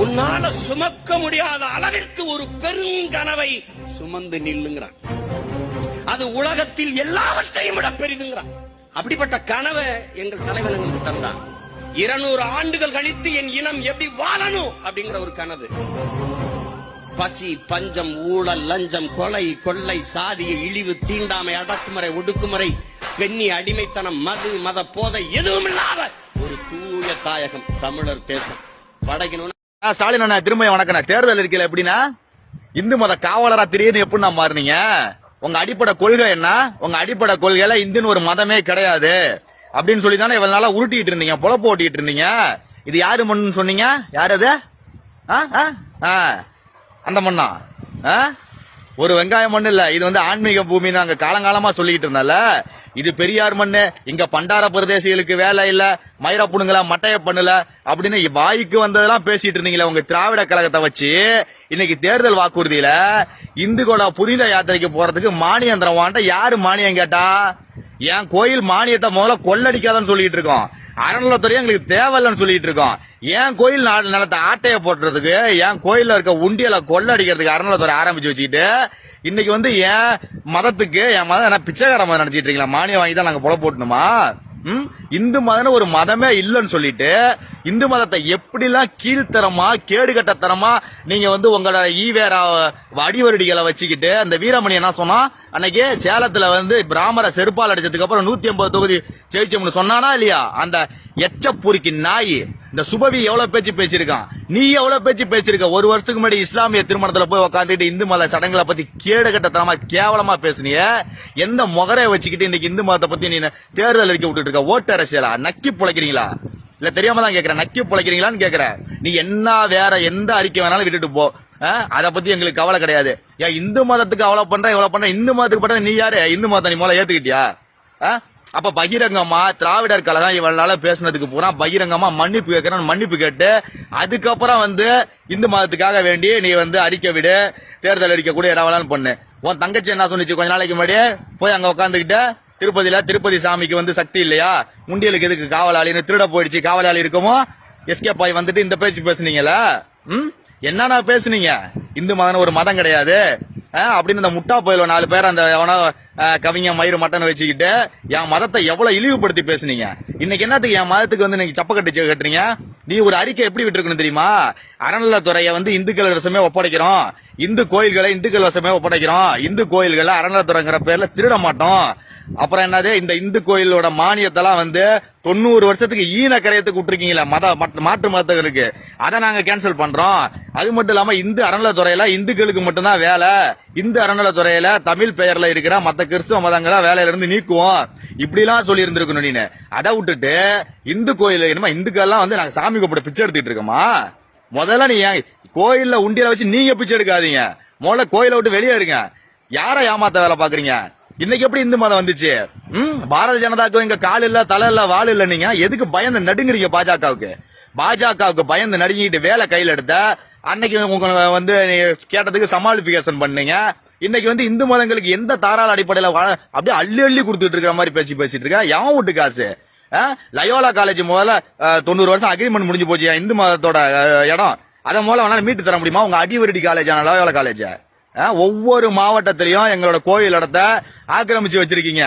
உன்னால சுமக்க முடியாத அளவிற்கு ஒரு பெருங்கனவை சுமந்து நில்லுங்கிறான். அது உலகத்தில் எல்லாவற்றையும் விட பெரிதுங்கிறான். அப்படிப்பட்ட கனவை எங்கள் தலைவன் எங்களுக்கு தந்தான். 200 ஆண்டுகள் கழித்து என் இனம் எப்படி வாழணும் அப்படிங்கிற ஒரு கனவு. பசி, பஞ்சம், ஊழல், லஞ்சம், கொலை, கொள்ளை, சாதிய இழிவு, தீண்டாமை, அடக்குமுறை, ஒடுக்குமுறை, பெண்ணி அடிமைத்தனம், மது, மத போதை எதுவும் இல்லாத ஒரு தூய தாயகம் தமிழர் தேசம் படைக்கணும். ஸ்டாலின் அண்ணா திரும்ப வணக்கம். தேர்தல் இருக்கல எப்படின்னா இந்து மத காவலரா திடீர்னு எப்படி நான் மாறினீங்க? உங்க அடிப்படை கொள்கை என்ன? உங்க அடிப்படை கொள்கையில இந்துன்னு ஒரு மதமே கிடையாது அப்படின்னு சொல்லி தானே இவ்வளவு நாளா உருட்டிட்டு இருந்தீங்க, பொழப்பு ஓட்டிட்டு இருந்தீங்க. இது யாரு மண்ணுன்னு சொன்னீங்க? யாரு அது? அந்த மண்ணா? ஒரு வெங்காய மண்ணு இல்ல, இது வந்து ஆன்மீக பூமின்னு நாங்க காலங்காலமா சொல்லிட்டு இருந்தால. இது பெரியார் மண்ணு, இங்க பண்டார பிரதேசிகளுக்கு வேலை இல்ல, மயிர புடுங்கல, மட்டைய பண்ணல அப்படின்னு வாய்க்கு வந்ததெல்லாம் பேசிட்டு இருந்தீங்களே உங்க திராவிட கழகத்தை வச்சு. இன்னைக்கு தேர்தல் வாக்குறுதியில இந்துக்களோட புனித யாத்திரைக்கு போறதுக்கு மானியம் தரவான்ட்ட யாரு மானியம் கேட்டா? என் கோயில் மானியத்தை முதல்ல கொள்ளடிக்காதன்னு சொல்லிட்டு இருக்கோம். அறநிலையத்துறை எங்களுக்கு தேவையில்லைன்னு சொல்லிட்டு இருக்கோம். என் கோயில் நிலத்தை ஆட்டைய போட்டுறதுக்கு, என் கோயில்ல இருக்க உண்டியலை கொள்ளடிக்கிறதுக்கு அறநிலையத்துறை ஆரம்பிச்சு வச்சுக்கிட்டு இன்னைக்கு வந்து என் மதத்துக்கு, என் மதம் என்ன பிச்சைக்கார மதம் நினைச்சிட்டு இருக்கீங்களா? மானியம் வாங்கி தான் நாங்க பொழ போட்டணுமா? இந்து மதம் ஒரு மதமே இல்லைன்னு சொல்லிட்டு இந்து மதத்தை எப்படிலாம் கீழ்த்தரமா கேடுகட்டத்தரமா நீங்க வந்து உங்களோட ஈவேரா அடிவருடிகளை வச்சுக்கிட்டு அந்த வீரமணி என்ன சொன்னா அன்னைக்கு சேலத்துல வந்து பிராமர செருப்பால் அடிச்சதுக்கு அப்புறம் 150 தொகுதி ஜெயிச்சோம்னு சொன்னானா இல்லையா? அந்த எச்சப்பூரிக்கு நாய் இந்த சுபவி எவ்வளவு பேச்சு பேசியிருக்கான், நீ எவ்வளவு பேச்சு பேசியிருக்க. ஒரு வருஷத்துக்கு முன்னாடி இஸ்லாமிய திருமணத்துல போய் உட்காந்துட்டு இந்து மத சடங்குகளை பத்தி கேடுகட்டத்தனமா கேவலமா பேசுனிய. எந்த முகரைய வச்சுக்கிட்டு இன்னைக்கு இந்து மதத்தை பத்தி நீ தேர்தல் அறிக்கை விட்டுட்டு இருக்க? ஓட்டு அரசியலா? நக்கி பிழைக்கிறீங்களா? இல்ல தெரியாம தான் கேக்குறேன், நக்கி பிழைக்கிறீங்களான்னு கேக்குறேன். நீ என்ன வேற எந்த அறிக்கை வேணாலும் விட்டுட்டு போ, அத பத்தி எங்களுக்கு கவலை கிடையாது. ஏன் இந்து மதத்துக்கு அவ்வளவு பண்ற இவ்வளவு பண்ற, இந்து மதத்துக்கு பண்ற நீ யாரு? இந்து மதத்தை நீ முதல்ல ஏத்துக்கிட்டியா? அப்ப பகிரங்கமா திராவிடர் கழகம் இவ்வளவு நாள பேசினதுக்கு பூரா பகிரங்கமா மன்னிப்பு கேட்கணும், மன்னிப்பு கேட்டு அதுக்கப்புறம் வந்து இந்து மதத்துக்காக வேண்டி நீ வந்து அறிக்கை விடு, தேர்தல் அறிக்கை கூட எதாவது பண்ணு. உன் தங்கச்சி என்ன சொன்னிச்சு கொஞ்ச நாளைக்கு முன்னாடி? போய் அங்க உட்காந்துக்கிட்டு திருப்பதி சாமிக்கு வந்து சக்தி இல்லையா, முண்டியலுக்கு எதுக்கு காவலாளின்னு திருட போயிடுச்சு, காவலாளி இருக்குமோ எஸ்கேப் ஆகி வந்துட்டு இந்த பேச்சு பேசுனீங்களா? என்னன்னா பேசுனீங்க? இந்து மதம் ஒரு மதம் கிடையாது அப்படின்னு இந்த முட்டா போயில 4 பேர் அந்த எவனோ கவிஞ மயிறு மட்டன் வச்சுக்கிட்டு என் மதத்தை எவ்வளவு இழிவுபடுத்தி பேசுனீங்க. இன்னைக்கு என்னத்துக்கு என் மதத்துக்கு வந்து நீங்க சப்ப கட்டி கட்டுறீங்க? நீ ஒரு அறிக்கை எப்படி விட்டுருக்கணும் தெரியுமா? அறநிலையத்துறையை வந்து இந்துக்கள் வசமே ஒப்படைக்கிறோம், இந்து கோயில்களை இந்துக்கள் வசமே ஒப்படைக்கிறோம், இந்து கோயில்களை அறநிலையத்துறைங்கிற பேர்ல திருட மாட்டோம். அப்புறம் என்னது, இந்த இந்து கோயிலோட மானியத்தெல்லாம் வந்து 90 வருஷத்துக்கு ஈன கரையத்துக்கு விட்டுருக்கீங்களா மாற்று மதத்துகளுக்கு, அதை நாங்க கேன்சல் பண்றோம். அது மட்டும் இல்லாம இந்து அறநிலையத்துறையில இந்துக்களுக்கு மட்டும்தான் வேலை, இந்து அறநிலையத்துறையில தமிழ் பெயர்ல இருக்கிற மத்த கிறிஸ்துவ மதங்களை வேலையில இருந்து நீக்குவோம், இப்படி எல்லாம் சொல்லி இருந்திருக்கணும். நீனு அதை விட்டுட்டு இந்து கோயில் என்னமா இந்துக்கள் எல்லாம் வந்து நாங்க சாமி கூப்பிட பிச்சை எடுத்துட்டு இருக்கோமா? முதல்ல நீ கோயில்ல உண்டியல வச்சு நீங்க பிச்சை எடுக்காதீங்க, முதல்ல கோயிலை விட்டு வெளியே எடுங்க. யார ஏமாத்த வேலை பாக்குறீங்க? இன்னைக்கு எப்படி இந்து மதம் வந்துச்சு? பாரதிய ஜனதாக்கு இங்க கால் இல்ல, தலை இல்ல, வால் இல்ல. நீங்க எதுக்கு பயந்து நடுங்குறீங்க? பாஜகவுக்கு பயந்து நடுங்கிட்டு வேலை கையில எடுத்த அன்னைக்கு உங்க வந்து கேட்டதுக்கு சமாளிபிகேஷன் பண்ணீங்க. இன்னைக்கு வந்து இந்து மதங்களுக்கு எந்த தாராள அடிப்படையில அப்படியே அள்ளி அள்ளி கொடுத்துட்டு இருக்கிற மாதிரி பேசிட்டு இருக்க. எவன் விட்டு காசு? லயோலா காலேஜ் முதல்ல 90 வருஷம் அக்ரிமெண்ட் முடிஞ்சு போச்சு இந்து மதத்தோட இடம், அதை முதல்ல மீட்டு தர முடியுமா? உங்க அடிவருடி காலேஜ் லயோலா காலேஜ் ஒவ்வொரு மாவட்டத்திலையும் எங்களோட கோயில் இடத்தை ஆக்கிரமிச்சு வச்சிருக்கீங்க.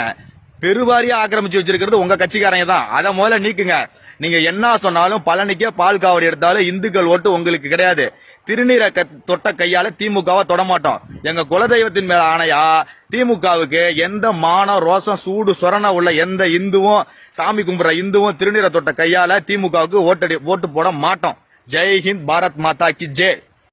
பெருவாரியா ஆக்கிரமிச்சு வச்சிருக்கிறது உங்க கட்சிக்காரங்க தான். அதை முதல்ல நீக்குங்க. நீங்க என்ன சொன்னாலும் பழனிக்கே பால் காவடி எடுத்தாலும் இந்துக்கள் ஓட்டு உங்களுக்கு கிடையாது. திருநீரை தொட்ட கையால திமுகவை தொடமாட்டோம். எங்க குலதெய்வத்தின் மேல ஆணையா திமுகவுக்கு எந்த மானம் ரோசம் சூடு சொரண உள்ள எந்த இந்துவும், சாமி கும்பிடுற இந்துவும் திருநீரை தொட்ட கையால திமுகவுக்கு ஓட்டு போட மாட்டோம். ஜெய் ஹிந்த், பாரத் மாதா கி ஜெய்.